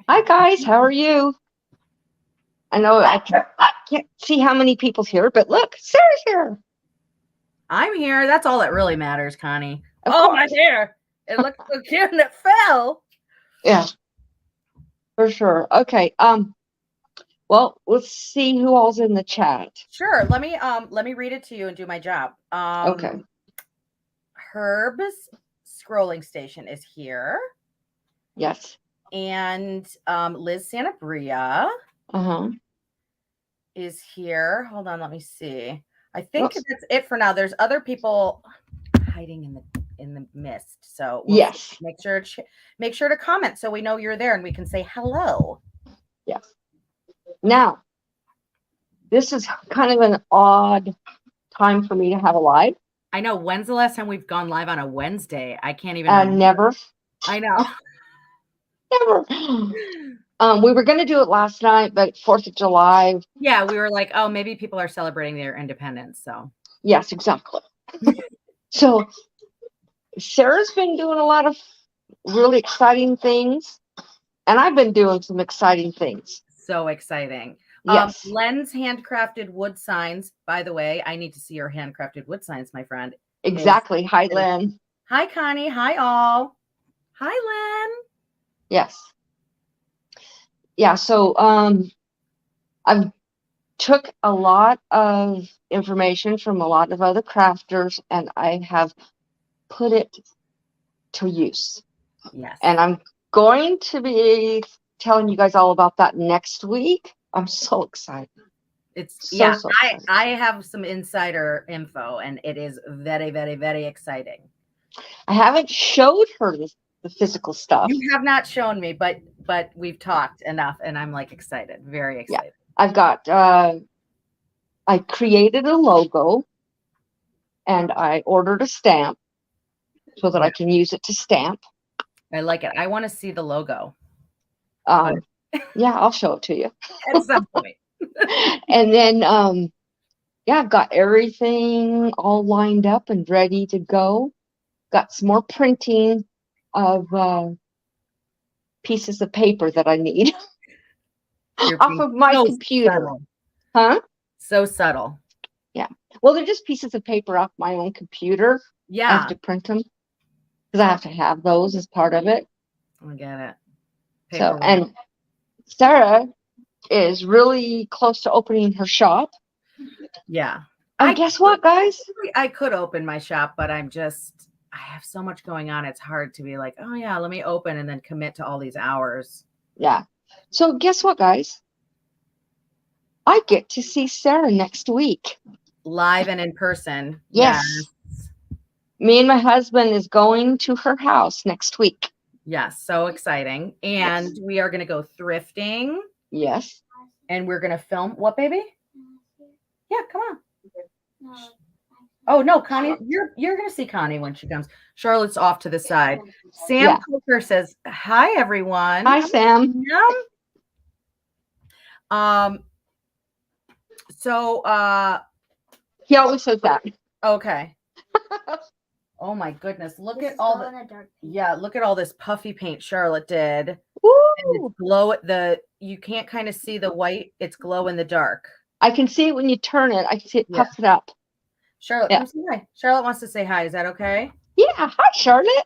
Hi guys, how are you? I know I can't see how many people's here, but look, Sarah's here. I'm here. That's all that really matters, Connie. Of Oh, my course. hair. It looks so cute and it fell. Yeah, for sure. Okay. Well, let's see who all's in the chat. Sure. Let me read it to you and do my job. Okay. Herb's scrolling station is here. Yes. And Liz Santabria Uh-huh. is here. Hold on, let me see. I think Oops. that's it for now. There's other people hiding in the mist. So Yes. make sure to comment so we know you're there and we can say hello. Yes. Now, this is kind of an odd time for me to have a live. I know. When's the last time we've gone live on a Wednesday? I can't even remember. Never. I know. Never. We were going to do it last night, but 4th of July. Yeah, we were like, oh, maybe people are celebrating their independence. So Yes, exactly. So Sarah's been doing a lot of really exciting things, and I've been doing some exciting things. so exciting. Yes. Len's handcrafted wood signs. By the way, I need to see your handcrafted wood signs, my friend. Exactly. Hi, Len. Hi, Connie. Hi, all. Hi, Len. Yes. Yeah. So I've took a lot of information from a lot of other crafters, and I have put it to use. Yes. And I'm going to be telling you guys all about that next week. I'm so excited. It's so excited. I have some insider info, and it is very, very, very exciting. I haven't showed her the physical stuff. You have not shown me, but we've talked enough, and I'm like excited, very excited. Yeah. I've got I created a logo, and I ordered a stamp so that I can use it to stamp. I like it. I want to see the logo. Yeah, I'll show it to you at some point. And then yeah, I've got everything all lined up and ready to go. Got some more printing of pieces of paper that I need off of my computer. Subtle. Huh? So subtle. Yeah. Well, they're just pieces of paper off my own computer. Yeah. I have to print them because I have to have those as part of it. I get it. So, and Sarah is really close to opening her shop. Yeah. And guess what, guys? I could open my shop, but I have so much going on. It's hard to be like, oh yeah, let me open and then commit to all these hours. Yeah. So guess what, guys? I get to see Sarah next week. Live and in person. Yes. Me and my husband is going to her house next week. Yes. So exciting. And we are going to go thrifting. Yes. And we're going to film. What, baby? Yeah, come on. Oh no, Connie, you're gonna see Connie when she comes. Charlotte's off to the side. Sam Coker says, "Hi everyone." Hi Sam. So he always says that. Okay. Oh my goodness! Look at all look at all this puffy paint Charlotte did. Woo! And it's you can't kind of see the white. It's glow in the dark. I can see it when you turn it. I can see it puff it up. Charlotte, come say hi. Charlotte wants to say hi. Is that okay? Yeah. Hi, Charlotte.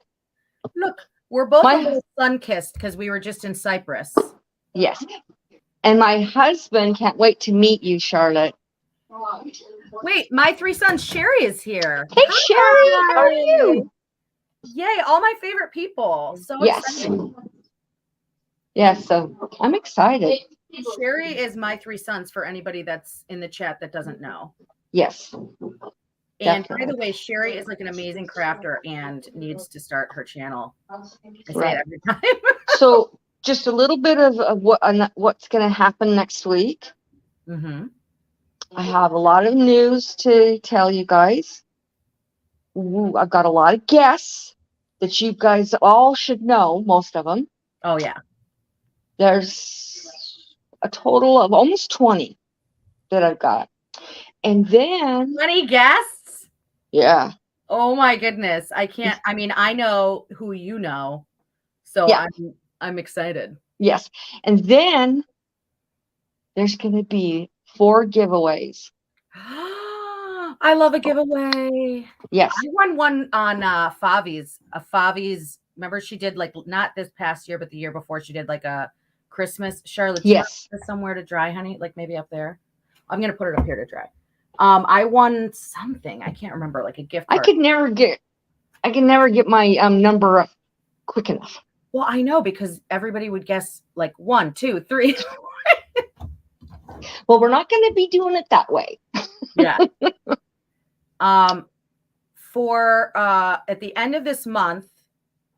Look, we're both a little sun-kissed because we were just in Cyprus. Yes. And my husband can't wait to meet you, Charlotte. Wait, my three sons, Sherry is here. Hey, Sherry, how are you? Yay, all my favorite people. So exciting. Yes, so I'm excited. Sherry is my three sons for anybody that's in the chat that doesn't know. Yes. And by the way, Sherry is like an amazing crafter and needs to start her channel. I say it every time. So just a little bit of what's going to happen next week. Mm-hmm. I have a lot of news to tell you guys. I've got a lot of guests that you guys all should know, most of them. Oh, yeah. There's a total of almost 20 that I've got. And then 20 guests? Yeah. Oh my goodness. I can't, I mean, I know who you know. So I'm excited. Yes. And then there's going to be 4 giveaways. I love a giveaway. Yes. I won one on Favi's. Favi's, remember she did like not this past year, but the year before she did like a Christmas. Charlotte, do you have Yes. somewhere to dry, honey? Like maybe up there. I'm gonna put it up here to dry. I won something. I can't remember, like a gift I card. could never get my number up quick enough. Well, I know because everybody would guess like 1, 2, 3. Well, we're not going to be doing it that way. Yeah. For at the end of this month,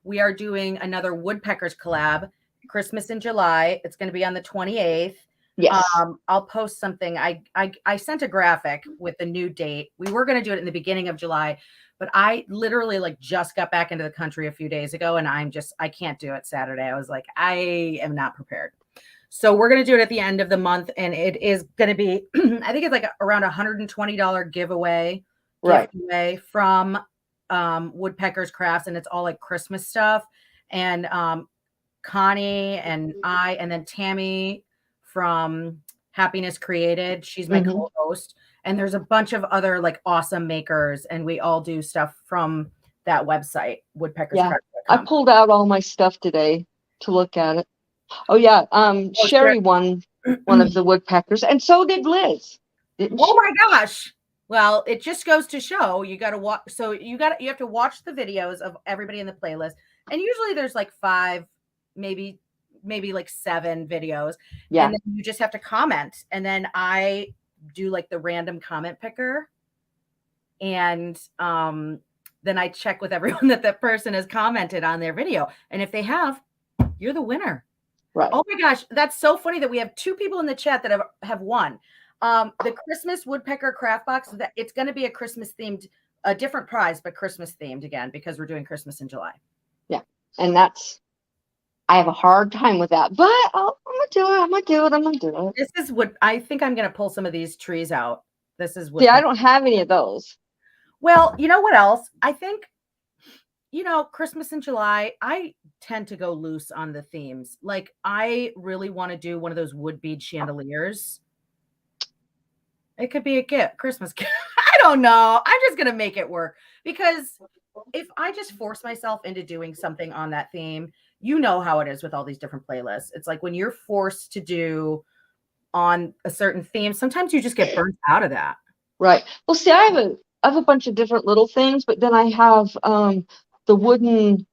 we are doing another Woodpeckers collab, Christmas in July. It's going to be on the 28th. Yes. I'll post something. I sent a graphic with the new date. We were going to do it in the beginning of July, but I literally like just got back into the country a few days ago, and I can't do it Saturday. I was like, I am not prepared. So we're going to do it at the end of the month, and it is going to be, I think it's like around $120 giveaway. Right. Giveaway from Woodpeckers Crafts, and it's all like Christmas stuff. And Connie and I, and then Tammy from Happiness Created, she's my co-host. And there's a bunch of other like awesome makers, and we all do stuff from that website, woodpeckerscraft.com. I pulled out all my stuff today to look at it. Oh yeah, Sherry won one of the woodpeckers, and so did Liz. Oh my gosh. Well, it just goes to show you got to watch. So you have to watch the videos of everybody in the playlist, and usually there's like 5, maybe like 7 videos. Yeah. And then you just have to comment, and then I do like the random comment picker, and then I check with everyone that person has commented on their video, and if they have, you're the winner. Right. Oh my gosh, that's so funny that we have 2 people in the chat that have won. The Christmas Woodpecker Craft Box, that it's going to be a Christmas themed, a different prize, but Christmas themed again, because we're doing Christmas in July. Yeah. And I have a hard time with that, but I'm going to do it. This is what I think. I'm going to pull some of these trees out. This is what. Yeah, I don't have any of those. Well, you know what else? I think, Christmas in July, I tend to go loose on the themes. Like, I really want to do one of those wood bead chandeliers. It could be a gift, Christmas gift. I don't know. I'm just going to make it work, because if I just force myself into doing something on that theme, you know how it is with all these different playlists. It's like when you're forced to do on a certain theme, sometimes you just get burnt out of that. Right. Well, see, I have a bunch of different little things, but then I have the wooden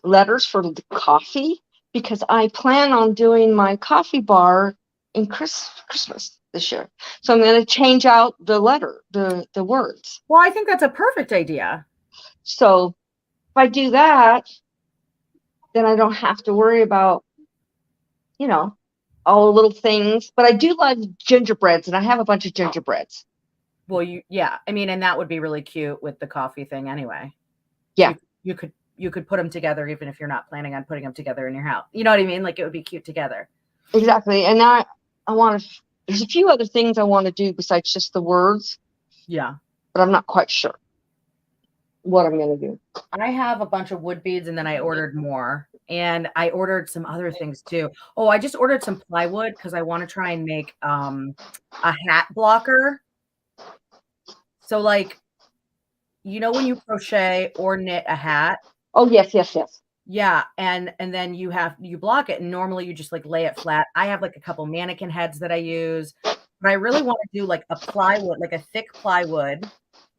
letters for the coffee, because I plan on doing my coffee bar in Christmas this year. So I'm going to change out the words. Well, I think that's a perfect idea. So if I do that, then I don't have to worry about, all the little things. But I do love gingerbreads, and I have a bunch of gingerbreads. Well, I mean, and that would be really cute with the coffee thing anyway. Yeah. You could put them together, even if you're not planning on putting them together in your house. You know what I mean? Like, it would be cute together. Exactly. And now there's a few other things I want to do besides just the words. Yeah. But I'm not quite sure what I'm going to do. I have a bunch of wood beads, and then I ordered more, and I ordered some other things too. Oh, I just ordered some plywood because I want to try and make a hat blocker. So, like, when you crochet or knit a hat. Oh, yes. Yeah, and then you block it, and normally you just like lay it flat. I have like a couple mannequin heads that I use, but I really want to do like a plywood, like a thick plywood,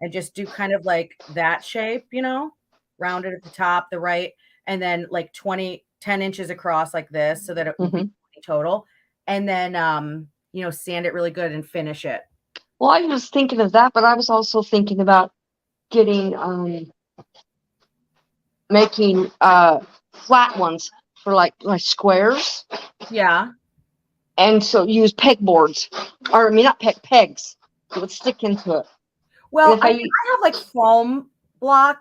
and just do kind of like that shape, rounded at the top, the right, and then like 10 inches across like this, so that it would be 20 total, and then sand it really good and finish it. Well, I was thinking of that, but I was also thinking about getting making flat ones for like squares. Yeah. And so use pegboards, or not pegs. It would stick into it. Well, I have like foam block,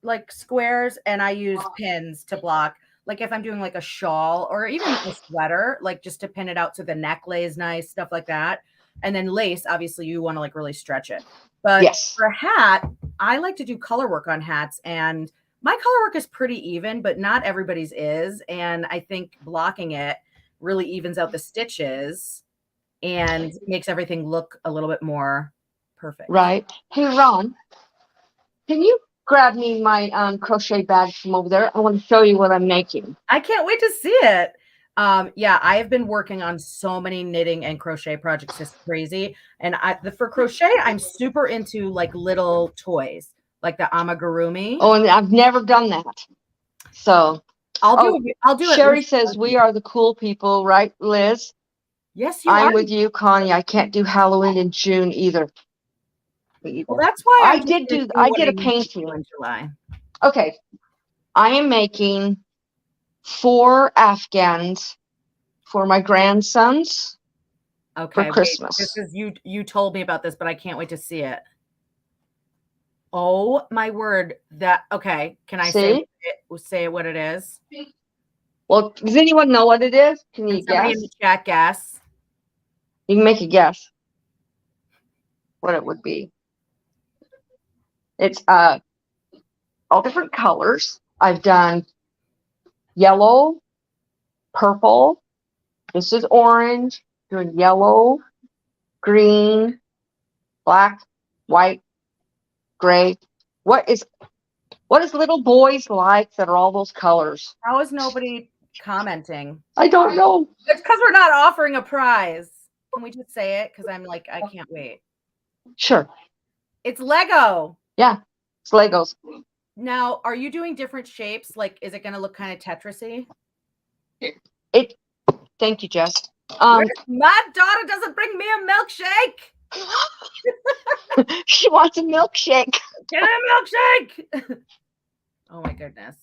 like squares, and I use pins to block. Like if I'm doing like a shawl or even a sweater, like just to pin it out so the neck lays nice, stuff like that. And then lace, obviously you want to like really stretch it. But for a hat, I like to do color work on hats, and My color work is pretty even, but not everybody's is. And I think blocking it really evens out the stitches and makes everything look a little bit more perfect. Right. Hey, Ron, can you grab me my crochet bag from over there? I want to show you what I'm making. I can't wait to see it. Yeah, I have been working on so many knitting and crochet projects. It's crazy. And for crochet, I'm super into like little toys, like the amigurumi. Oh, and I've never done that. So I'll do it. Sherry says we are the cool people, right, Liz? Yes, you are. I'm with you, Connie. I can't do Halloween in June either. Well, that's why I did a painting in July. Okay. I am making 4 Afghans for my grandsons. Okay. For Christmas. This is you told me about this, but I can't wait to see it. Oh my word. Okay. Can I say what it is? Well, does anyone know what it is? Can you guess? In the chat guess. You can make a guess what it would be. It's all different colors. I've done yellow, purple. This is orange. Doing yellow, green, black, white, gray. What is little boys like that are all those colors? How is nobody commenting? I don't know. It's because we're not offering a prize. Can we just say it? Because I'm like, I can't wait. Sure. It's Lego. Yeah, it's Legos. Now, are you doing different shapes? Like, is it going to look kind of Tetris-y? Thank you, Jess. My daughter doesn't bring me a milkshake. She wants a milkshake. Get a milkshake. Oh my goodness.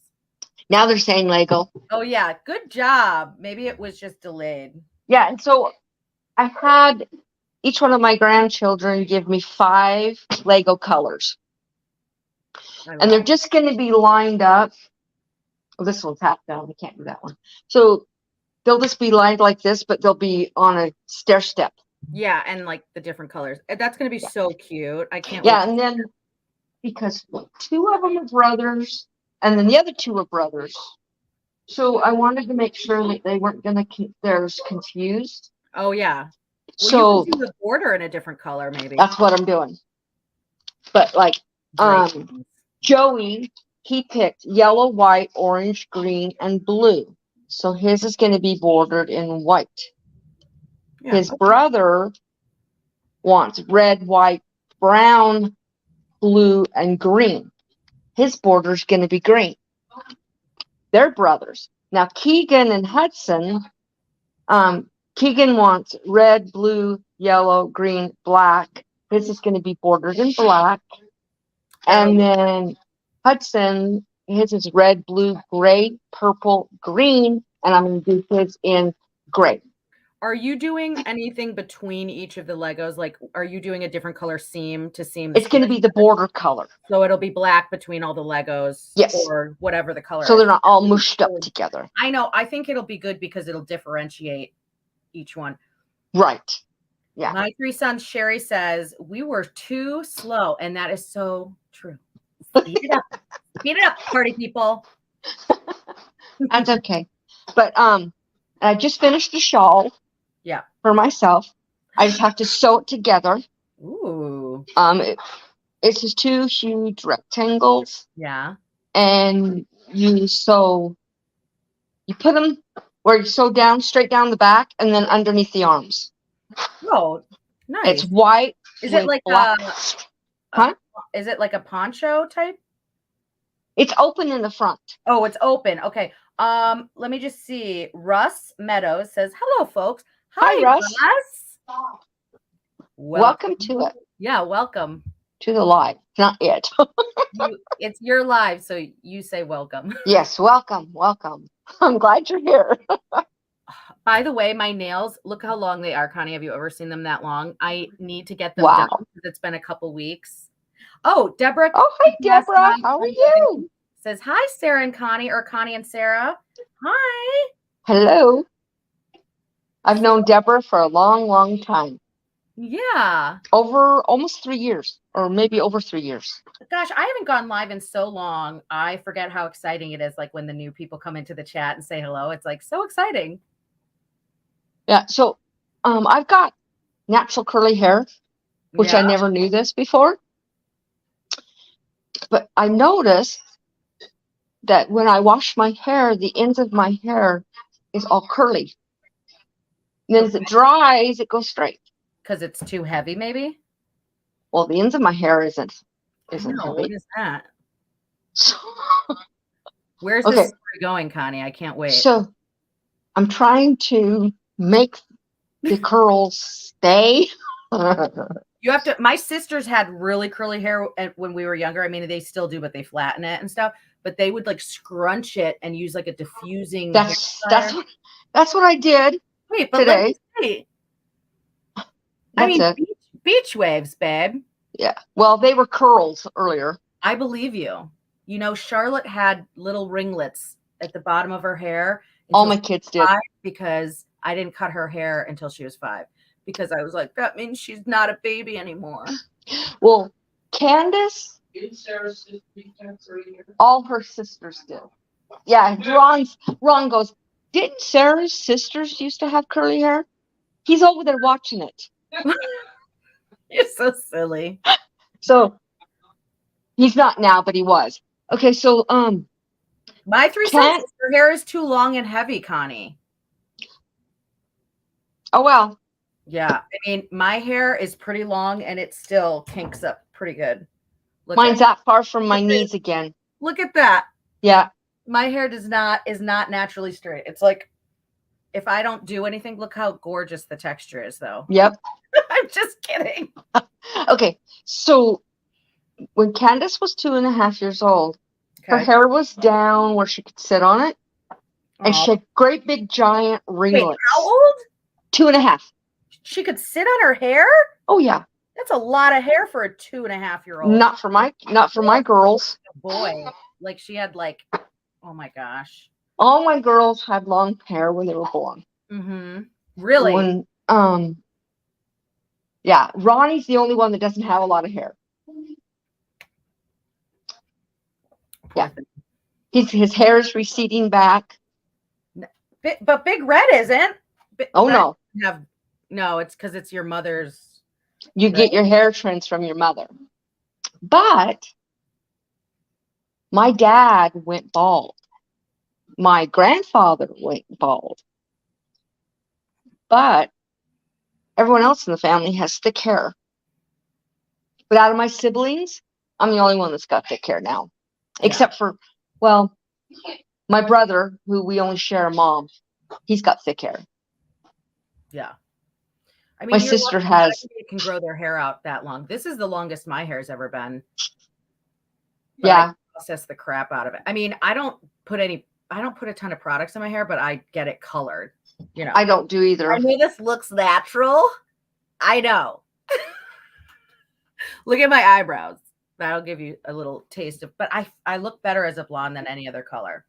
Now they're saying Lego. Oh yeah, good job. Maybe it was just delayed. Yeah, and so I had each one of my grandchildren give me 5 Lego colors. And they're just going to be lined up. Oh, this one's half down. I can't do that one. So they'll just be lined like this, but they'll be on a stair step. Yeah, and like the different colors. That's going to be so cute. I can't. Yeah, and then because 2 of them are brothers, and then the other 2 are brothers. So I wanted to make sure that they weren't going to keep theirs confused. Oh yeah. Well, so you can do the border in a different color, maybe. That's what I'm doing. But like Joey, he picked yellow, white, orange, green, and blue. So his is going to be bordered in white. Yeah, his brother wants red, white, brown, blue, and green. His border is going to be green. They're brothers. Now, Keegan and Hudson, Keegan wants red, blue, yellow, green, black. His is going to be bordered in black. And then Hudson, his is red, blue, gray, purple, green, and I'm going to do his in gray. Are you doing anything between each of the Legos? Like, are you doing a different color seam to seam? It's going to be the border color. So it'll be black between all the Legos. Yes. Or whatever the color So they're not all mushed up together. I know. I think it'll be good because it'll differentiate each one. Right. Yeah. My 3 sons, Sherry says, we were too slow. And that is so true. Speed it up. Speed it up, party people. That's okay. But I just finished a shawl. Yeah. For myself. I just have to sew it together. Ooh. It's just 2 huge rectangles. Yeah. And you put them where you sew down, straight down the back, and then underneath the arms. Oh, nice. It's white. Is it like black. Is it like a poncho type? It's open in the front. Oh, it's open. Okay. Let me just see. Russ Meadows says, hello, folks. Hi, Russ. Welcome to it. Yeah, welcome. To the live. Not it. It's your live, so you say welcome. Yes, welcome. Welcome. I'm glad you're here. By the way, my nails, look how long they are. Connie, have you ever seen them that long? I need to get them done because it's been a couple weeks. Oh, Deborah. Oh, hi, Deborah. How are you? Says, hi, Sarah and Connie, or Connie and Sarah. Hi. Hello. I've known Deborah for a long, long time. Yeah. Over almost 3 years, or maybe over 3 years. Gosh, I haven't gone live in so long. I forget how exciting it is. Like when the new people come into the chat and say hello, it's like so exciting. Yeah. So, I've got natural curly hair, which Yeah. I never knew this before. But I noticed that when I wash my hair, the ends of my hair is all curly. And then as it dries, it goes straight. Because it's too heavy, maybe? Well, the ends of my hair isn't No, what heavy. is that? So, Where's this okay, story going, Connie? I can't wait. so I'm trying to make the curls stay. You have to. My sisters had really curly hair when we were younger. I mean, they still do, but they flatten it and stuff. But they would like scrunch it and use like a diffusing hair That's dryer. that's what I did Wait, but let me today. see. I That's mean, it. beach waves, babe. Yeah. Well, they were curls earlier. I believe you. You know, Charlotte had little ringlets at the bottom of her hair. All my kids did. Because I didn't cut her hair until she was 5. Because I was like, that means she's not a baby anymore. Well, Candace, all her sisters did. Yeah, Ron goes, didn't Sarah's sisters used to have curly hair? He's over there watching it. You're so silly. So he's not now, but he was. Okay, so my 3 sons, her hair is too long and heavy, Connie. Oh well. Yeah, I mean, my hair is pretty long and it still kinks up pretty good. Mine's that far from my knees again. Look at that. Yeah. My hair is not naturally straight. It's like if I don't do anything, look how gorgeous the texture is, though. Yep. I'm just kidding. Okay, so when Candace was 2.5 years old, her hair was down where she could sit on it, and she had great big giant ringlets. Wait, how old? 2.5. She could sit on her hair? Oh yeah. That's a lot of hair for a 2.5-year-old. Not for my girls. Boy, like she had like, oh my gosh. All my girls had long hair when they were born. Mm-hmm. Really? When yeah, Ronnie's the only one that doesn't have a lot of hair. Yeah, his hair is receding back. But Big Red isn't. Oh no. No, it's because it's your mother's. You get your hair trends from your mother. But my dad went bald. My grandfather went bald. But everyone else in the family has thick hair. But out of my siblings, I'm the only one that's got thick hair now. Yeah. Except for, well, my brother, who we only share a mom, he's got thick hair. Yeah. I mean, my sister has. Can grow their hair out that long. This is the longest my hair's ever been. But yeah. I process the crap out of it. I mean, I don't put a ton of products in my hair, but I get it colored. You know, I don't do either. I know this looks natural. I know. Look at my eyebrows. That'll give you a little taste of, but I look better as a blonde than any other color.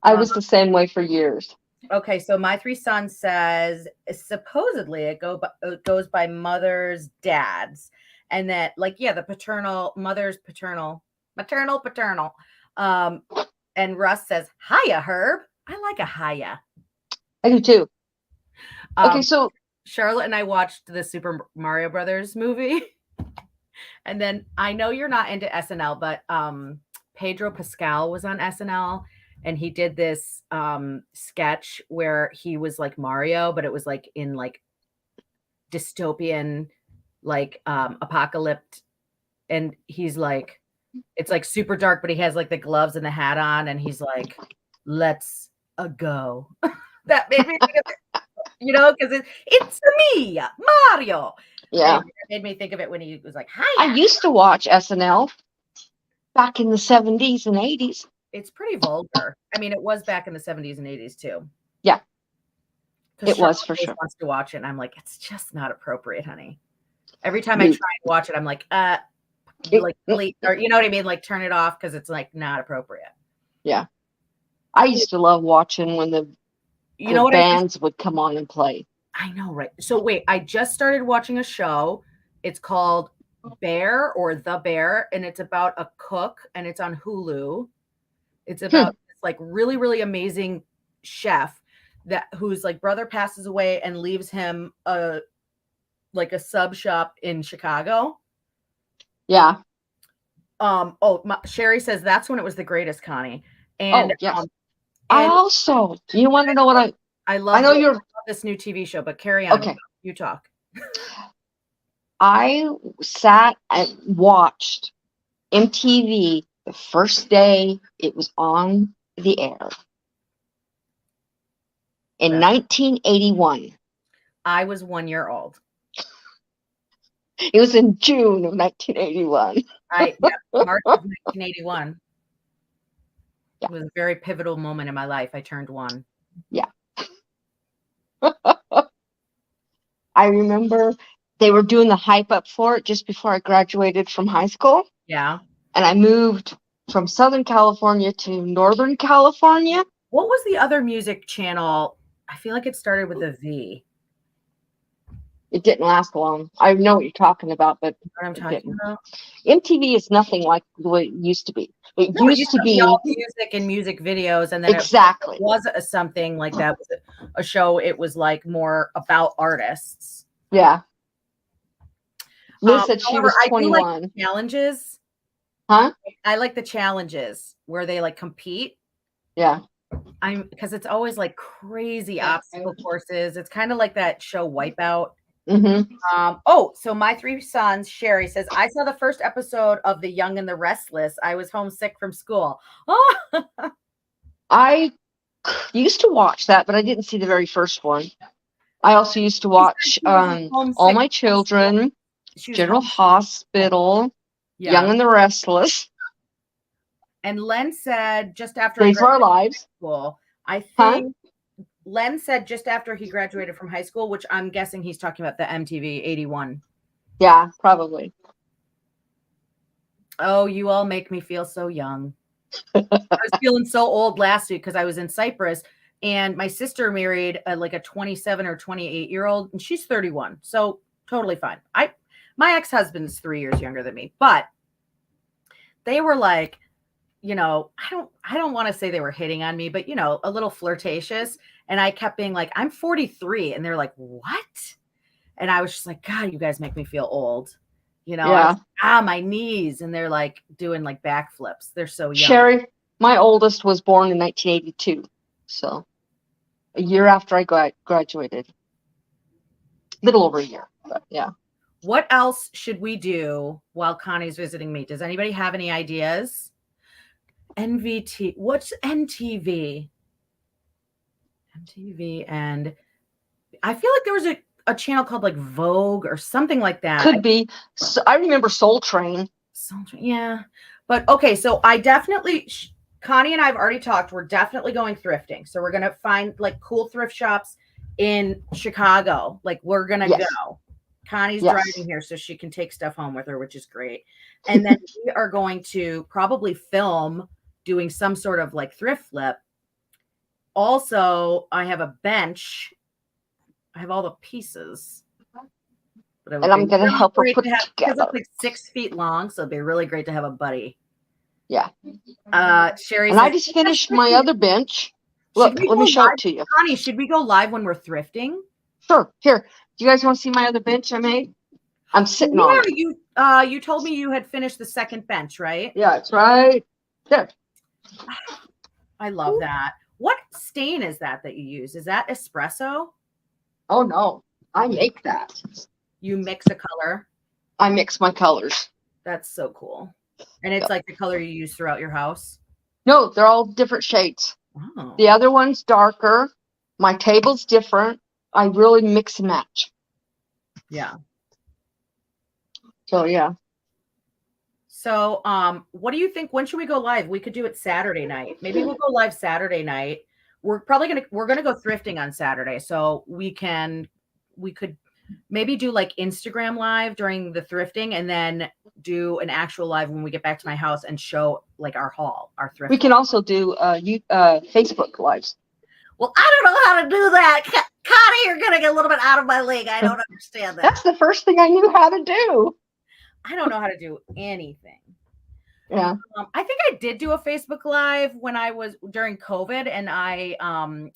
I was the same way for years. Okay, so my 3 sons says supposedly it goes by mother's dad's, and that like the mother's maternal. And Russ says hiya Herb. I like a hiya. I do too. Okay, so Charlotte and I watched the Super Mario Brothers movie, and then I know you're not into SNL, but Pedro Pascal was on SNL. And he did this sketch where he was like Mario, but it was like in like dystopian, like apocalypse. And he's like, it's like super dark, but he has like the gloves and the hat on. And he's like, let's go. That made me think of it, you know, because it's me, Mario. Yeah. And it made me think of it when he was like, hi. I used to watch SNL back in the 70s and 80s. It's pretty vulgar. I mean, it was back in the 70s and 80s too. Yeah. It was for sure. Wants to watch it, and I'm like, it's just not appropriate, honey. Every time I try and watch it, I'm like, delete, or you know what I mean? Like turn it off because it's like not appropriate. Yeah. I used to love watching when the bands would come on and play. I know, right? So wait, I just started watching a show. It's called Bear or The Bear, and it's about a cook, and it's on Hulu. It's Hmm. about this like really, really amazing chef that whose like brother passes away and leaves him a like a sub shop in Chicago. Yeah. Sherry says that's when it was the greatest, Connie. And Oh, yes. I and also, you want to know what I I love know you're this new TV show, but carry on. okay. You talk. I sat and watched MTV the first day it was on the air in 1981. I was 1 year old. It was in June of 1981. March of 1981. Yeah. It was a very pivotal moment in my life. I turned 1. Yeah. I remember they were doing the hype up for it just before I graduated from high school. Yeah. And I moved from Southern California to Northern California. What was the other music channel? I feel like it started with a V. It didn't last long. I know what you're talking about, but What I'm talking about? MTV is nothing like the way it used to be. It No, it used to be all music and music videos, and then exactly. it was something like that. Was a show. It was like more about artists. Yeah. Liz said she was I do 21. like challenges. Huh? I like the challenges where they like compete. Yeah. Because it's always like crazy obstacle courses. It's kind of like that show Wipeout. Mm-hmm. So my 3 sons, Sherry says, I saw the first episode of The Young and the Restless. I was homesick from school. Oh, I used to watch that, but I didn't see the very first one. I also used to watch All My Children, General Hospital, Young and the Restless. And Len said just after Days of Our Lives. School, I think Len said just after he graduated from high school, which I'm guessing he's talking about the MTV 81. Yeah, probably. Oh, you all make me feel so young. I was feeling so old last week because I was in Cyprus and my sister married like a 27 or 28-year-old and she's 31. So totally fine. My ex-husband's 3 years younger than me, but they were like, you know, I don't want to say they were hitting on me, but you know, a little flirtatious. And I kept being like, I'm 43. And they're like, what? And I was just like, God, you guys make me feel old. You know, yeah. My knees. And they're like doing like backflips. They're so young. Sherry, my oldest was born in 1982. So a year after I graduated. A little over a year, but yeah. What else should we do while Connie's visiting me? Does anybody have any ideas? NVT. What's NTV? MTV. And I feel like there was a channel called like Vogue or something like that. Could be. So, I remember Soul Train. Yeah. But okay, so I definitely, Connie and I have already talked. We're definitely going thrifting. So we're going to find like cool thrift shops in Chicago. Like we're going to go. Connie's driving here so she can take stuff home with her, which is great. And then we are going to probably film doing some sort of like thrift flip. Also, I have a bench. I have all the pieces. And I'm going to help her put it together. It's like 6 feet long, so it'd be really great to have a buddy. Yeah. Sherry and I just finished my other bench. Look, let me show it to you. Connie, should we go live when we're thrifting? Sure. Here. Do you guys want to see my other bench I made? I'm sitting on it. You told me you had finished the second bench, right? Yeah, it's right there. I love that. What stain is that you use? Is that espresso? Oh, no. I make that. You mix a color? I mix my colors. That's so cool. And it's like the color you use throughout your house? No, they're all different shades. Oh. The other one's darker. My table's different. I really mix and match. Yeah. So, yeah. So, what do you think? When should we go live? We could do it Saturday night. Maybe we'll go live Saturday night. We're gonna go thrifting on Saturday. So we could maybe do like Instagram live during the thrifting and then do an actual live when we get back to my house and show like our haul, our thrift. We can also do Facebook lives. Well, I don't know how to do that. Connie, you're getting a little bit out of my league. I don't understand that. That's the first thing I knew how to do. I don't know how to do anything. Yeah. I think I did do a Facebook Live when I was during COVID, and I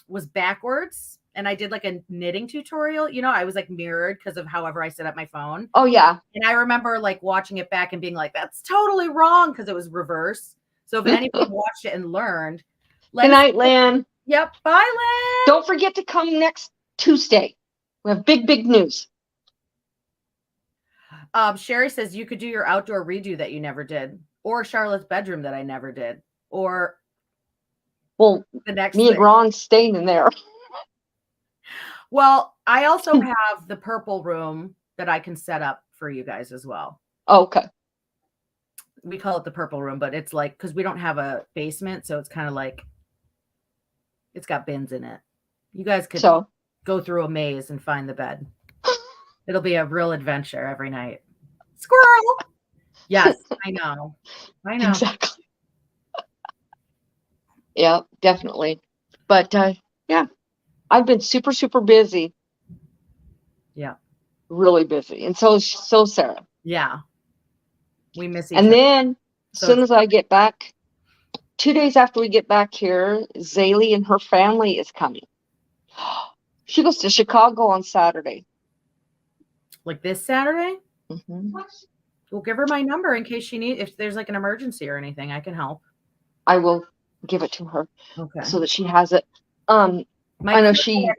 was backwards, and I did like a knitting tutorial. You know, I was like mirrored because of however I set up my phone. Oh yeah. And I remember like watching it back and being like, "That's totally wrong," because it was reverse. So if anyone watched it and learned, Good night, Lan. Yep. Bye, Lan. Don't forget to come next Tuesday. We have big news. Sherry says you could do your outdoor redo that you never did, or Charlotte's bedroom that I never did, or well, the next me thing. and Ron staying in there. Well, I also have the purple room that I can set up for you guys as well. Oh, okay. We call it the purple room, but it's like because we don't have a basement, so it's kind of like it's got bins in it. You guys could go through a maze and find the bed. It'll be a real adventure every night. Squirrel. Yes, I know. Exactly. Yeah, definitely. But yeah, I've been super busy. Yeah. Really busy. And so Sarah. Yeah. We miss each other. And then as soon as I get back, 2 days after we get back here, Zaylee and her family is coming. She goes to Chicago on Saturday. Like this Saturday? Mm-hmm. We'll give her my number in case she needs, if there's like an emergency or anything, I can help. I will give it to her. Okay. So that she has it. I know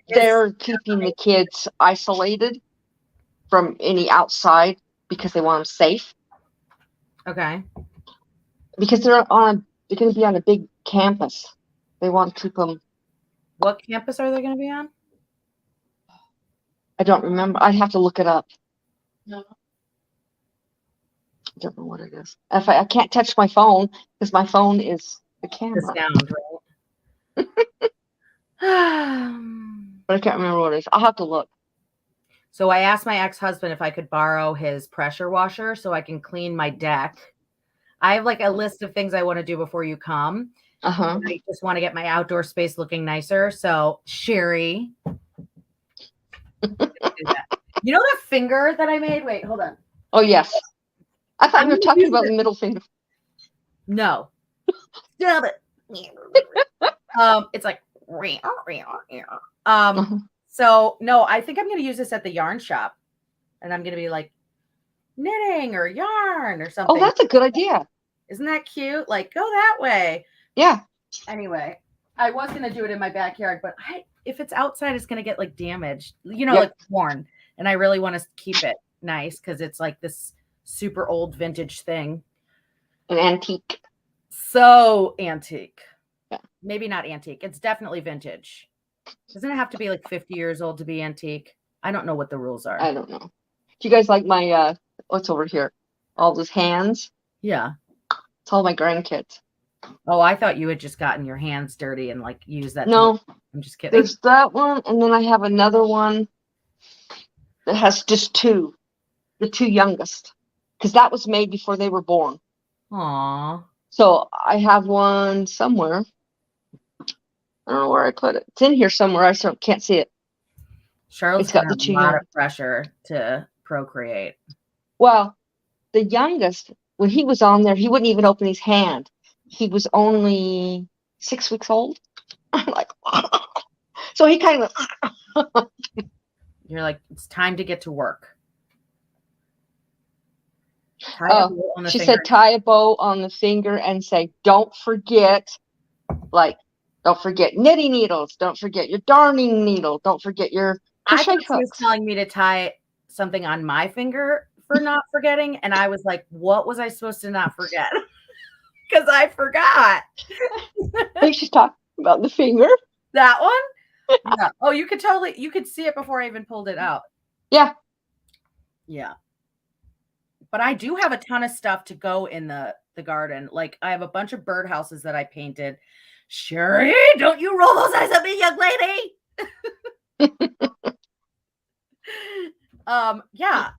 they're keeping the kids isolated from any outside because they want them safe. Okay. Because they're going to be on a big campus. They want to keep them. What campus are they going to be on? I don't remember. I'd have to look it up. No. I don't know what it is. I can't touch my phone because my phone is the camera. The sound, right? But I can't remember what it is. I'll have to look. So I asked my ex-husband if I could borrow his pressure washer so I can clean my deck. I have like a list of things I want to do before you come. Uh-huh. I just want to get my outdoor space looking nicer. So Sherry. You know that finger that I made? Wait, hold on. Oh, yes. I thought you were talking about the middle finger. No. Stop it. It's like so no, I think I'm going to use this at the yarn shop, and I'm going to be like knitting or yarn or something. Oh, that's a good idea. Isn't that cute? Like, go that way. Yeah. Anyway, I was going to do it in my backyard, but if it's outside, it's going to get like damaged, like worn. And I really want to keep it nice because it's like this super old vintage thing. An antique. So antique. Yeah. Maybe not antique. It's definitely vintage. Doesn't it have to be like 50 years old to be antique? I don't know what the rules are. I don't know. Do you guys like my, what's over here? All those hands? Yeah. It's all my grandkids. Oh, I thought you had just gotten your hands dirty and like used that. No. I'm just kidding. There's that one. And then I have another one that has just two. The two youngest. Because that was made before they were born. Aww. So I have one somewhere. I don't know where I put it. It's in here somewhere. I can't see it. Charlotte's got a lot of pressure to procreate. Well, the youngest, when he was on there, he wouldn't even open his hand. He was only 6 weeks old. I'm like, so he kind of. You're like, it's time to get to work. She said, tie a bow on the finger and say, don't forget knitting needles. Don't forget your darning needle. Don't forget your crochet hooks. She was telling me to tie something on my finger for not forgetting. And I was like, what was I supposed to not forget? Because I forgot. I think she's talking about the finger. That one? Yeah. Oh, you could see it before I even pulled it out. Yeah. Yeah. But I do have a ton of stuff to go in the garden. Like I have a bunch of birdhouses that I painted. Sherry, don't you roll those eyes at me, young lady. Yeah.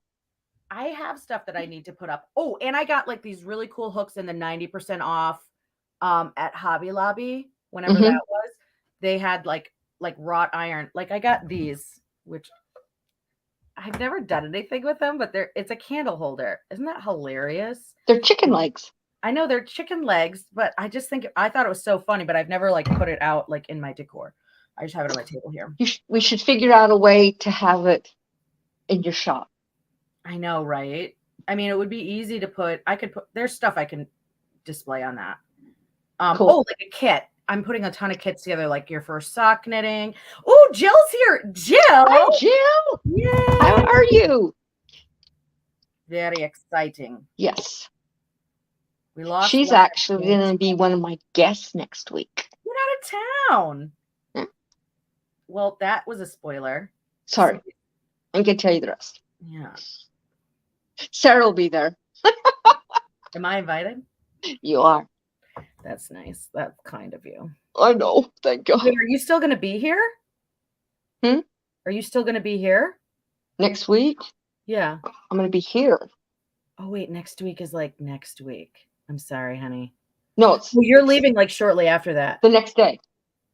I have stuff that I need to put up. Oh, and I got like these really cool hooks in the 90% off at Hobby Lobby, whenever that was. They had like like wrought iron. Like I got these, which I've never done anything with them, but it's a candle holder. Isn't that hilarious? They're chicken legs. I know they're chicken legs, but I just think I thought it was so funny, but I've never like put it out like in my decor. I just have it on my table here. We should figure out a way to have it in your shop. I know, right? I mean, it would be easy to put. There's stuff I can display on that. Cool. Oh, like a kit. I'm putting a ton of kits together, like your first sock knitting. Oh, Jill's here. Jill. Hi, Jill. Yay. How are you? Very exciting. Yes. We lost. She's actually going to be one of my guests next week. Get out of town. Yeah. Well, that was a spoiler. Sorry. I'm going to tell you the rest. Yeah. Sarah will be there. Am I invited? You are. That's nice. That's kind of you. I know. Thank God. Wait, are you still going to be here? Are you still going to be here? Next week? Yeah. I'm going to be here. Oh, wait. Next week is like next week. I'm sorry, honey. No, you're leaving like shortly after that. The next day.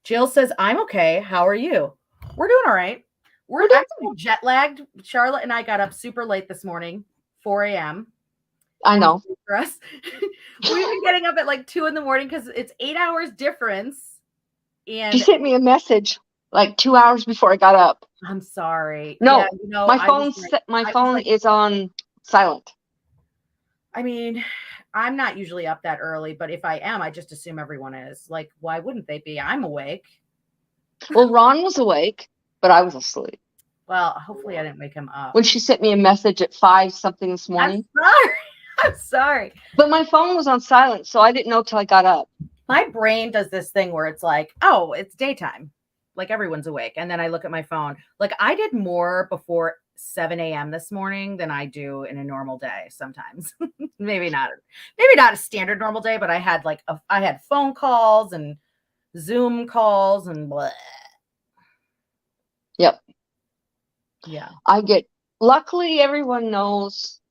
Jill says, I'm okay. How are you? We're doing all right. We're actually jet lagged. Charlotte and I got up super late this morning, 4 a.m. I know. For us. We've been getting up at like 2 a.m. because it's 8 hours difference. And she sent me a message like 2 hours before I got up. I'm sorry. No, yeah, my phone is on silent. I mean, I'm not usually up that early, but if I am, I just assume everyone is. Like, why wouldn't they be? I'm awake. Well, Ron was awake, but I was asleep. Well, hopefully I didn't wake him up. When she sent me a message at 5 something this morning. I'm sorry. But my phone was on silent, so I didn't know till I got up. My brain does this thing where it's like, oh, it's daytime. Like everyone's awake. And then I look at my phone. Like I did more before 7 a.m. this morning than I do in a normal day sometimes. maybe not a standard normal day, but I had I had phone calls and Zoom calls and blah. Yep. Yeah. Luckily everyone knows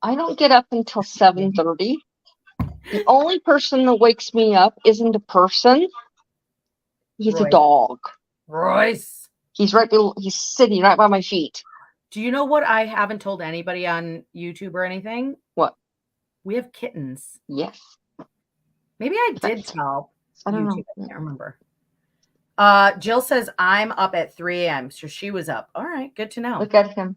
I don't get up until 7:30. The only person that wakes me up isn't a person. He's Royce. A dog. Royce. He's sitting right by my feet. Do you know what I haven't told anybody on YouTube or anything? What? We have kittens. Yes. Maybe I did tell I don't YouTube. know. I can't remember. Jill says I'm up at 3 a.m. So she was up. All right. Good to know. Look at him.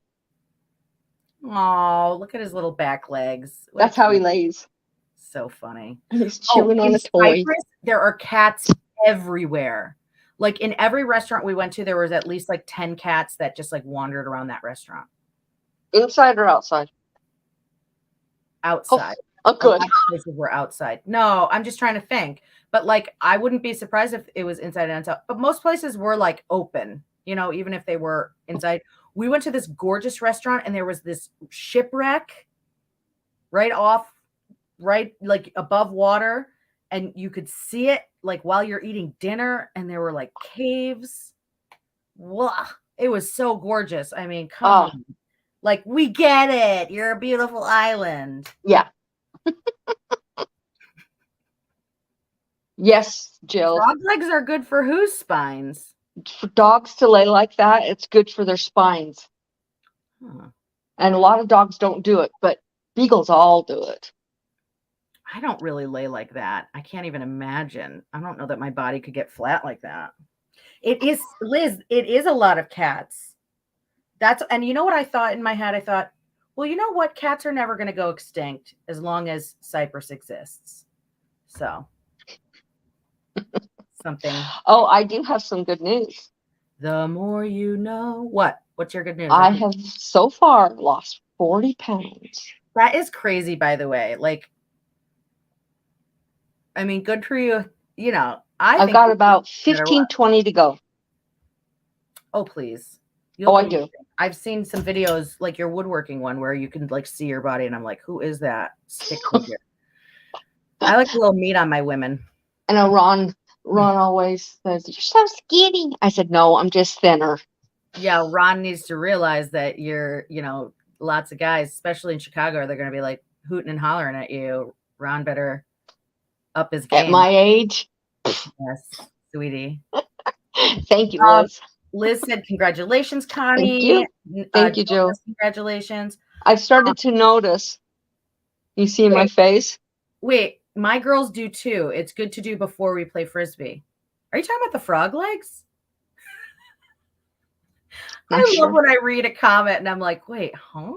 Oh, look at his little back legs. That's how he lays. So funny. He's chewing on a toy. Cyprus, there are cats everywhere. Like in every restaurant we went to, there was at least like 10 cats that just like wandered around that restaurant. Inside or outside? Outside. Oh, good. Places were outside. No, I'm just trying to think. But like, I wouldn't be surprised if it was inside and outside. But most places were like open, even if they were inside. We went to this gorgeous restaurant and there was this shipwreck right like above water. And you could see it like while you're eating dinner, and there were like caves. Wow, it was so gorgeous. I mean, come on. Like, we get it. You're a beautiful island. Yeah. Yes, Jill. Frog legs are good for whose spines? For dogs to lay like that, it's good for their spines. Huh. And a lot of dogs don't do it, but beagles all do it. I don't really lay like that. I can't even imagine. I don't know that my body could get flat like that. It is, Liz, it is a lot of cats. And you know what I thought in my head? I thought, well, you know what? Cats are never going to go extinct as long as Cyprus exists. So something. Oh, I do have some good news. The more you know. What? What's your good news? I have so far lost 40 pounds. That is crazy, by the way. Like, I mean, good for you. I've got about 15, 20 to go. Oh, please. I do. I've seen some videos, like your woodworking one, where you can like see your body, and I'm like, who is that stick figure? I like a little meat on my women. I know Ron always says, you're so skinny. I said, no, I'm just thinner. Yeah, Ron needs to realize that you're, lots of guys, especially in Chicago, they're going to be like hooting and hollering at you. Ron better up his game. At my age? Yes, sweetie. Thank you, Liz. Liz said, congratulations, Thank Connie. you. Thank you, Jill Jill. says, congratulations. I've started to notice. You see my face? Wait, my girls do too. It's good to do before we play Frisbee. Are you talking about the frog legs? I love when I read a comment and I'm like, wait, huh?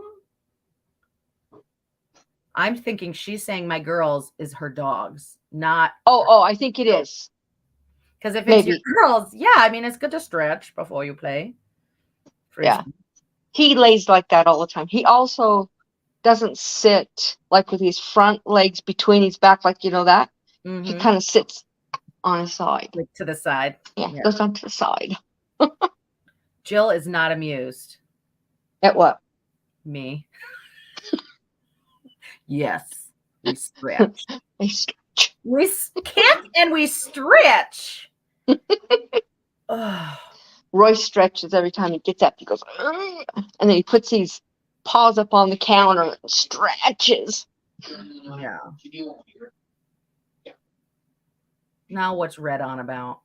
I'm thinking she's saying my girls is her dogs, not. Oh, I think it is. Because if it's your girls, yeah, I mean, it's good to stretch before you play. Yeah. He lays like that all the time. He also doesn't sit like with his front legs between his back, like you know that. Mm-hmm. He kind of sits on his side. Like to the side. Yeah, goes on to the side. Jill is not amused. At what? Me. Yes. We stretch. We stretch. We can't and we stretch. Roy stretches every time he gets up. He goes, ugh, and then he puts his paws up on the counter and stretches. Yeah. Now what's Red on about?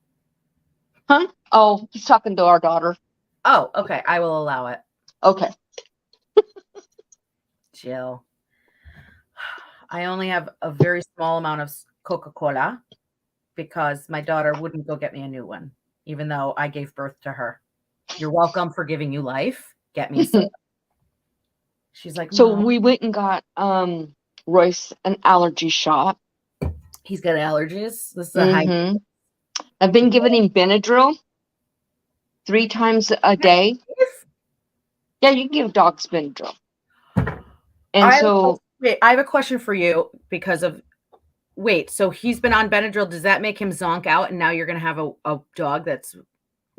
Huh? Oh, he's talking to our daughter. Oh, okay. I will allow it. Okay. Jill. I only have a very small amount of Coca-Cola because my daughter wouldn't go get me a new one, even though I gave birth to her. You're welcome for giving you life. Get me a soda. She's like, so we went and got Royce an allergy shot. He's got allergies. This is a high. I've been giving him Benadryl 3 times a day. Yeah, you can give dogs Benadryl. And I have a question for you because of so he's been on Benadryl. Does that make him zonk out and now you're going to have a dog that's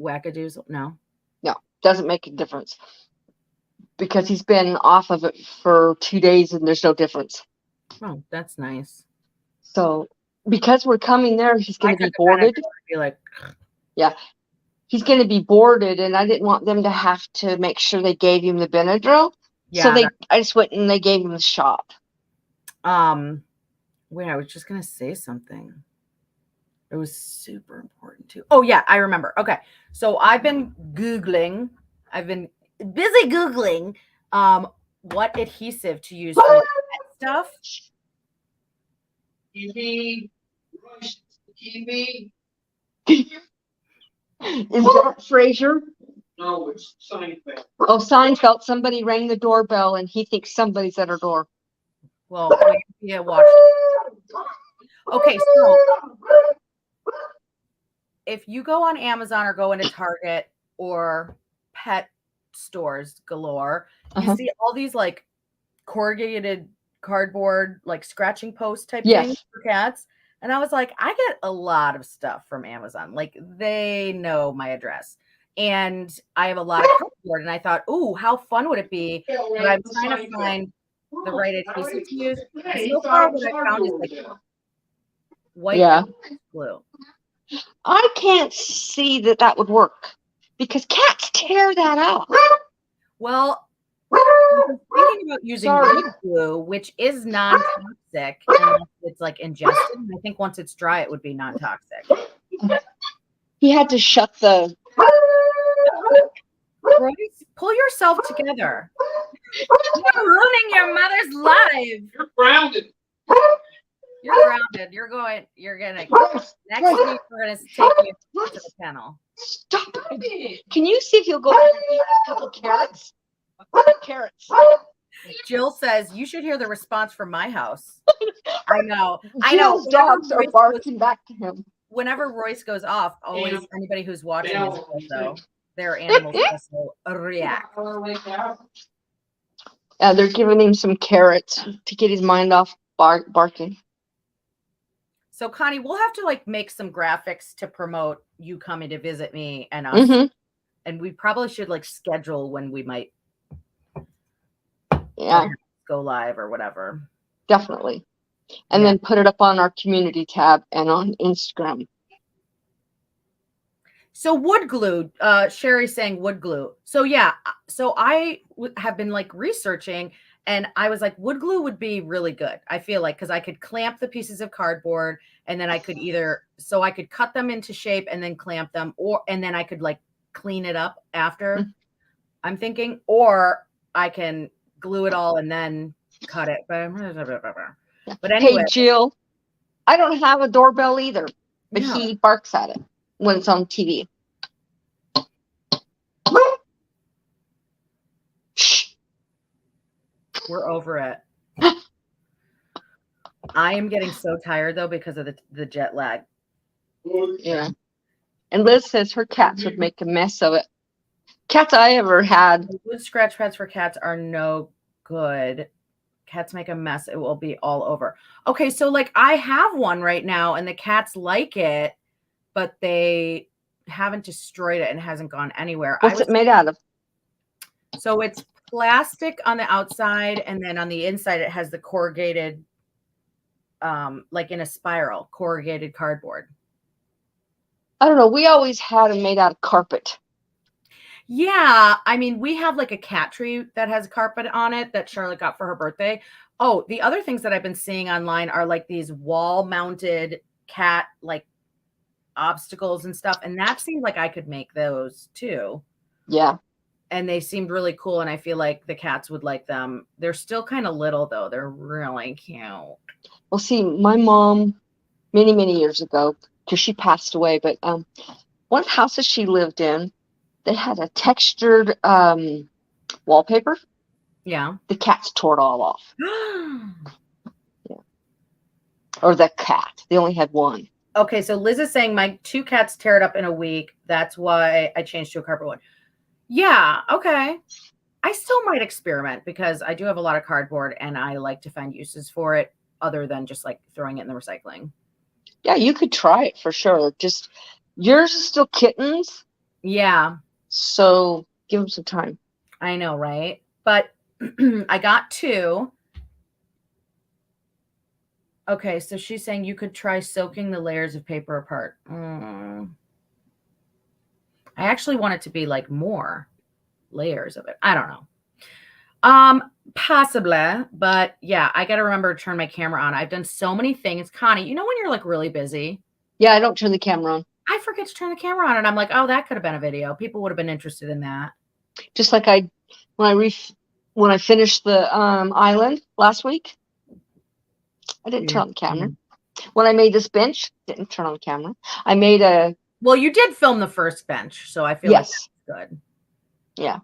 wackadoodle? No, doesn't make a difference because he's been off of it for 2 days and there's no difference. Oh, that's nice. So because we're coming there, he's going to be boarded. Be like, yeah, he's going to be boarded, and I didn't want them to have to make sure they gave him the Benadryl. Yeah, so I just went and they gave him the shot. Wait, I was just going to say something. It was super important too. Oh yeah, I remember. Okay. So I've been busy Googling what adhesive to use for pet stuff. TV. Is that Fraser? No, it's Seinfeld. Oh, Seinfeld. Somebody rang the doorbell and he thinks somebody's at our door. Well, yeah, watch. Okay, so if you go on Amazon or go into Target or pet stores galore, you see all these like corrugated cardboard, like scratching post type things for cats. And I was like, I get a lot of stuff from Amazon. Like they know my address. And I have a lot of cardboard. And I thought, ooh, how fun would it be? But I'm trying to find the right adhesive to use. And so far, what I found is like white glue. I can't see that would work because cats tear that up. Well, I'm thinking about using wood glue, which is non-toxic, and it's like ingested. I think once it's dry, it would be non-toxic. He had to shut the. Royce, pull yourself together. You're ruining your mother's life. You're grounded. You're grounded. You're gonna next week we're gonna take you to the kennel. Stop it. Can you see if you'll go and eat a couple carrots? Carrots. Jill says you should hear the response from my house. I know. Jill's dogs are barking back to him. Whenever Royce goes off, always anybody who's watching is also their animals also react. They're giving him some carrots to get his mind off barking. So Connie, we'll have to like make some graphics to promote you coming to visit me and us. And we probably should like schedule when we might go live or whatever. Definitely. And then put it up on our community tab and on Instagram. So wood glue, Sherry's saying wood glue. So so I have been like researching and I was like, wood glue would be really good. I feel like, because I could clamp the pieces of cardboard and then I could I could cut them into shape and then clamp them, and then I could like clean it up after. I'm thinking, or I can glue it all and then cut it. But anyway, Hey, Jill, I don't have a doorbell either, but no. he barks at it when it's on TV. Shh. We're over it. I am getting so tired though because of the jet lag. Yeah. And Liz says her cats would make a mess of it. Cats I ever had. Wood scratch pads for cats are no good. Cats make a mess. It will be all over. Okay, so like I have one right now and the cats like it, but they haven't destroyed it and hasn't gone anywhere. What's it made out of? So it's plastic on the outside, and then on the inside it has the corrugated, like in a spiral, corrugated cardboard. I don't know. We always had them made out of carpet. Yeah, I mean, we have like a cat tree that has carpet on it that Charlotte got for her birthday. Oh, the other things that I've been seeing online are like these wall-mounted cat like obstacles and stuff, and that seemed like I could make those too. Yeah. And they seemed really cool, and I feel like the cats would like them. They're still kind of little though. They're really cute. Well, see, my mom, many, many years ago, because she passed away, but one of the houses she lived in, they had a textured wallpaper. Yeah. The cats tore it all off. Yeah. Or the cat. They only had one. Okay, so Liz is saying my 2 cats tear it up in a week. That's why I changed to a carpet one. Yeah, okay. I still might experiment because I do have a lot of cardboard and I like to find uses for it other than just like throwing it in the recycling. Yeah, you could try it for sure. Just yours is still kittens. Yeah. So give them some time. I know, right? But I got 2. Okay, so she's saying you could try soaking the layers of paper apart. I actually want it to be like more layers of it. I don't know. Possibly, but yeah, I got to remember to turn my camera on. I've done so many things. Connie, you know when you're like really busy? Yeah, I don't turn the camera on. I forget to turn the camera on and I'm like, oh, that could have been a video. People would have been interested in that. Just like when I finished the island last week, I didn't turn on the camera. When I made this bench, didn't turn on the camera. I made Well, you did film the first bench, so I feel like that's good. Yeah.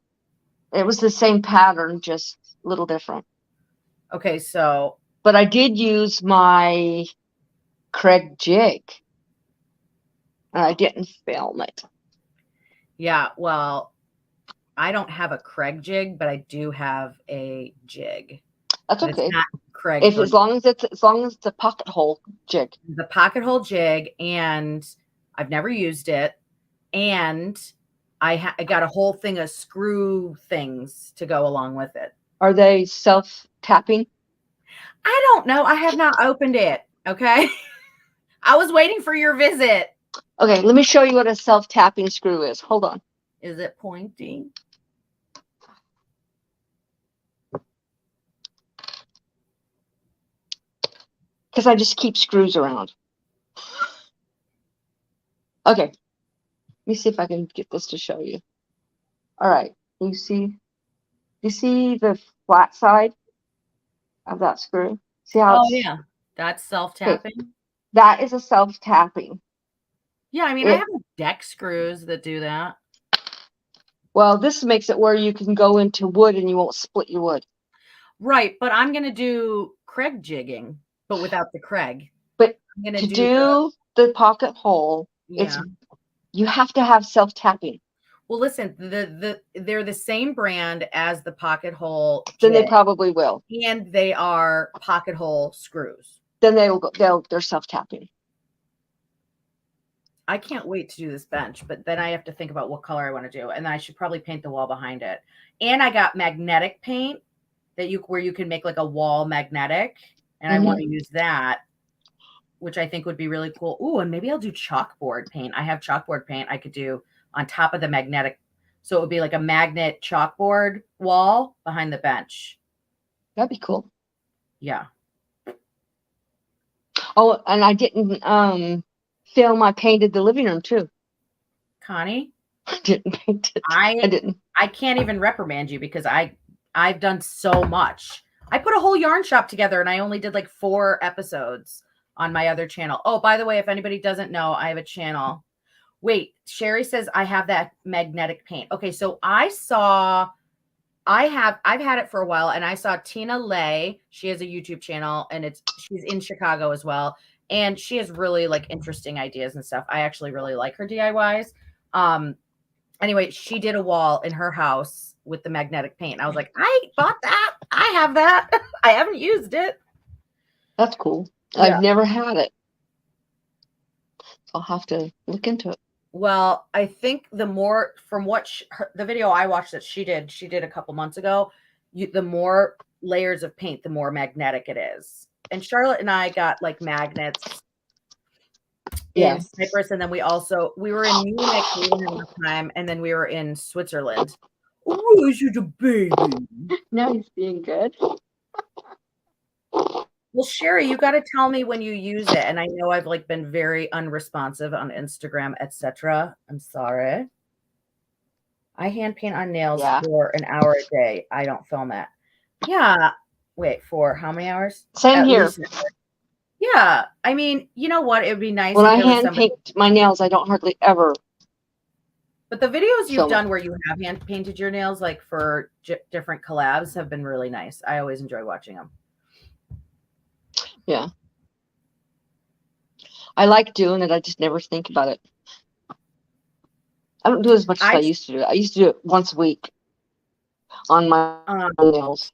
It was the same pattern, just a little different. Okay, so. But I did use my Craig jig. And I didn't film it. Yeah, well, I don't have a Craig jig, but I do have a jig. That's okay. It's not Craig. As long as it's a pocket hole jig. The pocket hole jig, and I've never used it. And I got a whole thing of screw things to go along with it. Are they self-tapping? I don't know. I have not opened it. Okay. I was waiting for your visit. Okay, let me show you what a self-tapping screw is. Hold on. Is it pointy? Because I just keep screws around. Okay. Let me see if I can get this to show you. All right. You see the flat side of that screw? See how yeah. That's self-tapping. Okay. That is a self-tapping. Yeah, I mean, I have deck screws that do that. Well, this makes it where you can go into wood and you won't split your wood. Right, but I'm going to do Craig jigging, but without the Craig. But I'm to do the pocket hole, you have to have self-tapping. Well, listen, they're the same brand as the pocket hole jig. Then they probably will. And they are pocket hole screws. Then they're self-tapping. I can't wait to do this bench, but then I have to think about what color I want to do. And I should probably paint the wall behind it. And I got magnetic paint where you can make like a wall magnetic. And I want to use that, which I think would be really cool. Ooh, and maybe I'll do chalkboard paint. I have chalkboard paint I could do on top of the magnetic. So it would be like a magnet chalkboard wall behind the bench. That'd be cool. Yeah. Oh, and I didn't film. I painted the living room too. Connie, I didn't paint it. I I didn't. can't even reprimand you because I've done so much. I put a whole yarn shop together and I only did like 4 episodes on my other channel. Oh, by the way, if anybody doesn't know, I have a channel. Wait, Sherry says I have that magnetic paint. Okay, so I've had it for a while, and I saw Tina Lay. She has a YouTube channel, and she's in Chicago as well. And she has really like interesting ideas and stuff. I actually really like her DIYs. Anyway, she did a wall in her house with the magnetic paint. I was like, I bought that. I have that. I haven't used it. That's cool. Yeah. I've never had it. I'll have to look into it. Well, I think the more from what the video I watched that she did a couple months ago, the more layers of paint, the more magnetic it is. And Charlotte and I got like magnets in Cyprus, and then we were in Munich one time, and then we were in Switzerland. Oh, she's a baby. Now he's being good. Well, Sherry, you got to tell me when you use it. And I know I've like been very unresponsive on Instagram, etc. I'm sorry. I hand paint on nails for an hour a day. I don't film it. Yeah. Wait, for how many hours? Same here. Yeah. I mean, you know what? It would be nice when I hand paint my nails. I don't hardly ever. But the videos you've done where you have hand painted your nails, like for different collabs, have been really nice. I always enjoy watching them. Yeah. I like doing it. I just never think about it. I don't do as much as I used to do. I used to do it once a week on my nails.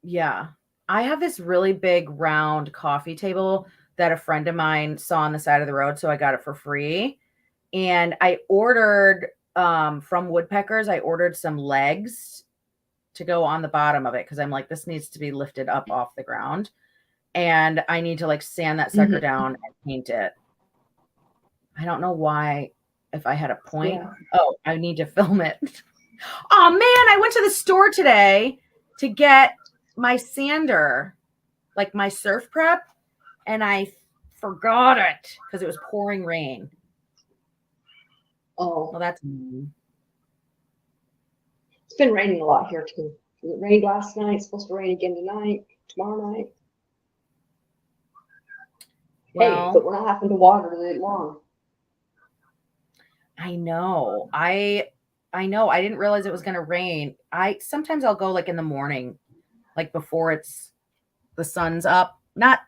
Yeah. I have this really big round coffee table that a friend of mine saw on the side of the road, so I got it for free. And I ordered from Woodpeckers, I ordered some legs to go on the bottom of it because I'm like, this needs to be lifted up off the ground. And I need to like sand that sucker down and paint it. I don't know why, if I had a point. Yeah. Oh, I need to film it. Oh man, I went to the store today to get my sander, like my surf prep, and I forgot it because it was pouring rain. Oh, well, that's mean. It's been raining a lot here too. It rained last night. It's supposed to rain again tonight, tomorrow night. Well, hey, but we're not having to water it long. I know. I know. I didn't realize it was going to rain. Sometimes I'll go like in the morning, like before the sun's up. Not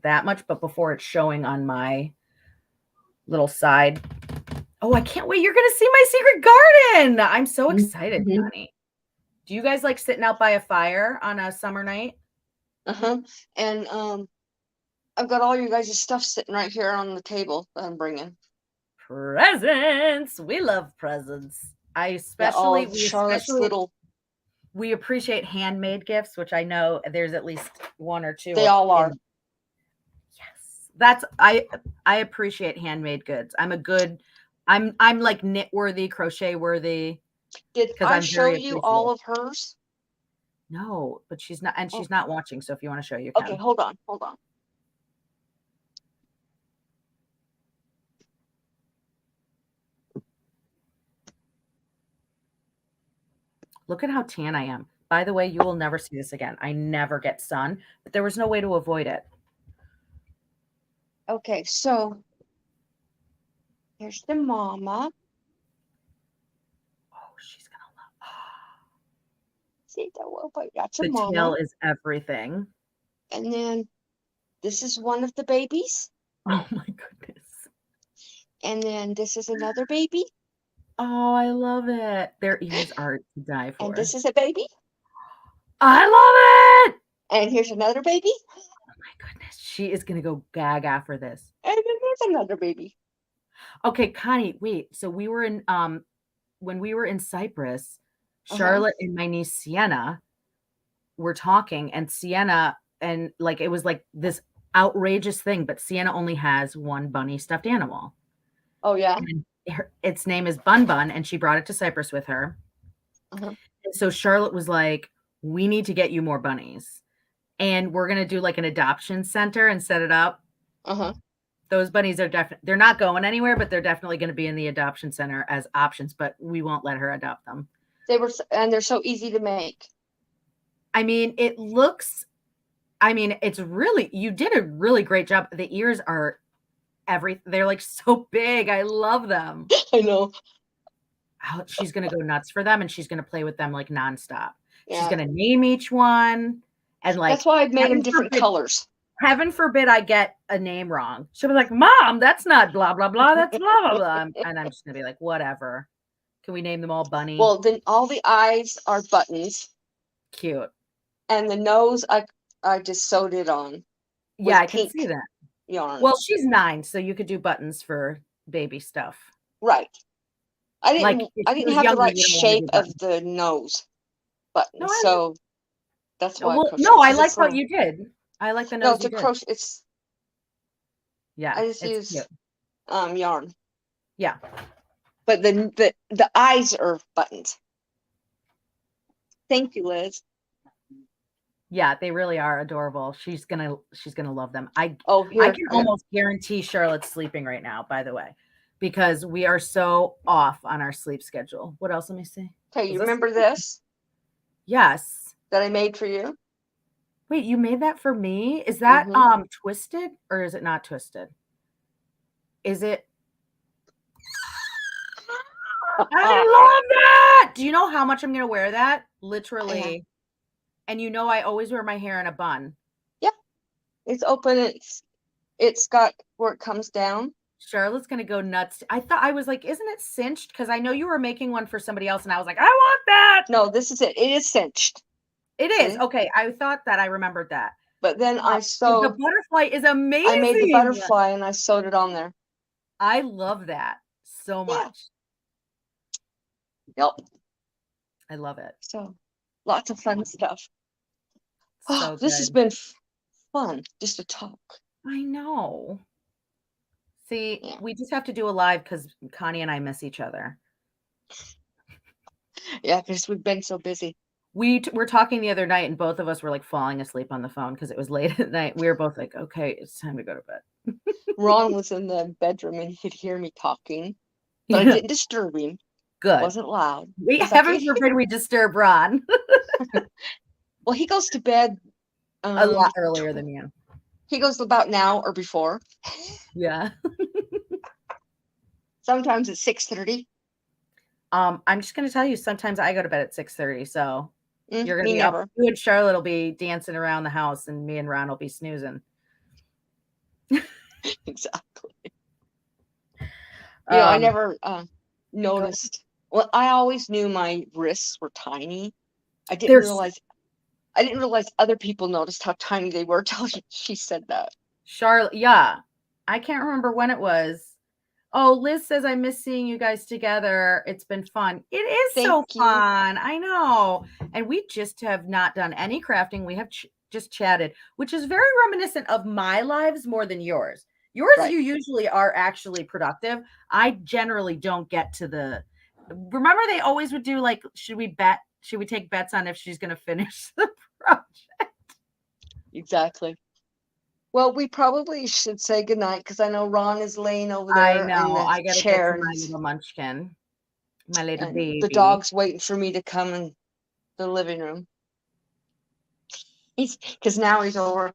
that much, but before it's showing on my little side. Oh, I can't wait. You're going to see my secret garden. I'm so excited, Connie. Do you guys like sitting out by a fire on a summer night? And I've got all you guys' stuff sitting right here on the table that I'm bringing. Presents. We love presents. We appreciate handmade gifts, which I know there's at least one or two. They all are. Yes. I appreciate handmade goods. I'm like knit worthy, crochet worthy. Did I show you all of hers? No, but she's not, and she's not watching. So if you want to show, you can. Okay, hold on. Look at how tan I am. By the way, you will never see this again. I never get sun, but there was no way to avoid it. Okay, so here's the mama. Oh, she's gonna love. See that's a mama. The tail is everything. And then this is one of the babies. Oh my goodness. And then this is another baby. Oh, I love it. Their ears are to die for. And this is a baby. I love it. And here's another baby. Oh my goodness. She is going to go gaga for this. And then there's another baby. Okay, Connie, wait. So we were in, when we were in Cyprus, Charlotte and my niece Sienna were talking, and Sienna, and like, it was like this outrageous thing, but Sienna only has one bunny stuffed animal. Oh, yeah. And its name is Bun Bun, and she brought it to Cyprus with her. And so Charlotte was like, we need to get you more bunnies. and we're gonna do like an adoption center and set it up. Uh-huh. Those bunnies are definitely, they're not going anywhere, but they're definitely going to be in the adoption center as options, but we won't let her adopt them. And they're so easy to make. I mean, it's really, you did a really great job. The ears are they're like so big. I love them. I know. Oh, she's going to go nuts for them, and she's going to play with them like nonstop. Yeah. She's going to name each one. And like, that's why I've made them different colors. Heaven forbid I get a name wrong. She'll be like, Mom, that's not blah, blah, blah. That's blah, blah, blah. And I'm just going to be like, whatever. Can we name them all Bunny? Well, then all the eyes are buttons. Cute. And the nose, I just sewed it on. Yeah, I can see that. Yarn. Well, she's 9, so you could do buttons for baby stuff. Right. I didn't have the right shape of the nose button, so that's why. I like what you did. I like the nose. No, it's a crochet. It's I just use yarn. Yeah, but the eyes are buttons. Thank you, Liz. Yeah, they really are adorable. She's gonna love them. I can almost guarantee Charlotte's sleeping right now, by the way, because we are so off on our sleep schedule. What else? Let me see. Okay, you remember this? Yes. That I made for you. Wait, you made that for me? Is that twisted or is it not twisted? Is it? I love that. Do you know how much I'm gonna wear that? Literally. And you know I always wear my hair in a bun. Yeah. It's open. It's got where it comes down. Charlotte's gonna go nuts. I was like, isn't it cinched? Because I know you were making one for somebody else, and I was like, I want that. No, this is it. It is cinched. It is. Okay. I thought that I remembered that. But then I sewed. The butterfly is amazing. I made the butterfly and I sewed it on there. I love that so much. Yep. I love it. So lots of fun stuff. So this has been fun just to talk. I know. See, we just have to do a live because Connie and I miss each other. Yeah, because we've been so busy. We were talking the other night and both of us were like falling asleep on the phone because it was late at night. We were both like, okay, it's time to go to bed. Ron was in the bedroom and he could hear me talking, but I didn't disturb him. Good. It wasn't loud. Heaven forbid we disturb Ron. Well, he goes to bed a lot earlier than you. He goes about now or before. Yeah. Sometimes it's 6:30. I'm just going to tell you, sometimes I go to bed at 6:30. So you're going to be never. up. You and Charlotte will be dancing around the house and me and Ron will be snoozing. Exactly. I never noticed. Well, I always knew my wrists were tiny. I didn't realize other people noticed how tiny they were till she said that. Charlotte, yeah. I can't remember when it was. Oh, Liz says, I miss seeing you guys together. It's been fun. It is so fun. I know. And we just have not done any crafting. We have just chatted, which is very reminiscent of my lives more than yours. Yours, you usually are actually productive. I generally don't get to remember they always would do like, should we take bets on if she's going to finish the project? Exactly. Well, we probably should say goodnight because I know Ron is laying over there. I know. I got to get to my little munchkin. My little baby. The dog's waiting for me to come in the living room. Because now he's over.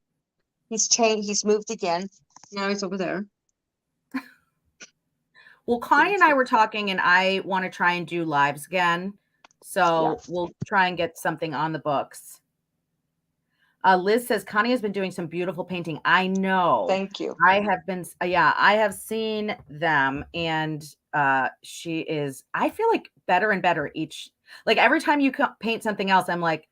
He's changed. He's moved again. Now he's over there. Well, Connie and I were talking, and I want to try and do lives again. So we'll try and get something on the books. Liz says, Connie has been doing some beautiful painting. I know. Thank you. I have seen them, and she is, I feel like better and better like every time you paint something else, I'm like,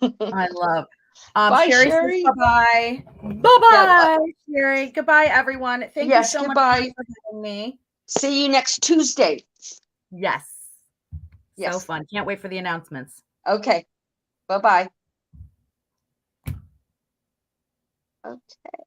I love. Bye, Sherry. Sherry. Bye-bye. Bye-bye, Sherry. Goodbye, everyone. Thank you so much for having me. See you next Tuesday. Yes. So fun. Can't wait for the announcements. Okay. Bye-bye. Okay.